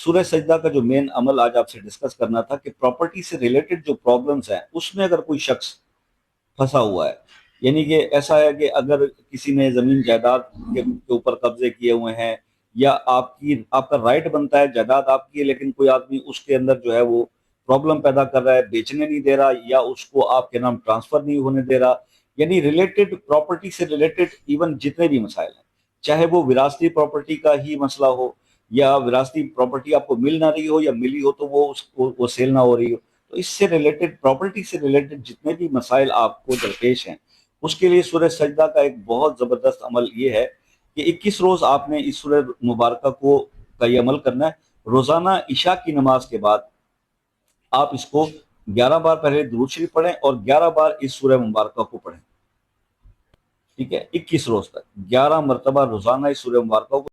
سورہ سجدہ کا جو مین عمل آج آپ سے ڈسکس کرنا تھا کہ پراپرٹی سے ریلیٹڈ جو پرابلمس ہیں اس میں اگر کوئی شخص پھنسا ہوا ہے، یعنی کہ ایسا ہے کہ اگر کسی نے زمین جائیداد کے اوپر قبضے کیے ہوئے ہیں، یا آپ کا رائٹ بنتا ہے، جائیداد آپ کی ہے، لیکن کوئی آدمی اس کے اندر جو ہے وہ پرابلم پیدا کر رہا ہے، بیچنے نہیں دے رہا، یا اس کو آپ کے نام ٹرانسفر نہیں ہونے دے رہا، یعنی ریلیٹڈ پراپرٹی سے ریلیٹڈ ایون جتنے بھی مسائل ہیں، چاہے وہ وراثتی پراپرٹی کا ہی مسئلہ ہو، یا وراثتی پراپرٹی آپ کو مل نہ رہی ہو، یا ملی ہو تو وہ سیل نہ ہو رہی ہو، تو اس سے ریلیٹڈ پراپرٹی سے ریلیٹڈ جتنے بھی مسائل آپ کو درپیش ہیں، اس کے لیے سورہ سجدہ کا ایک بہت زبردست عمل یہ ہے کہ 21 روز آپ نے اس سورہ مبارکہ کا یہ عمل کرنا ہے۔ روزانہ عشاء کی نماز کے بعد آپ اس کو 11 بار پہلے درود شریف پڑھیں اور 11 بار اس سورہ مبارکہ کو پڑھیں، ٹھیک ہے؟ 21 روز تک 11 مرتبہ روزانہ اس سورہ مبارکہ کو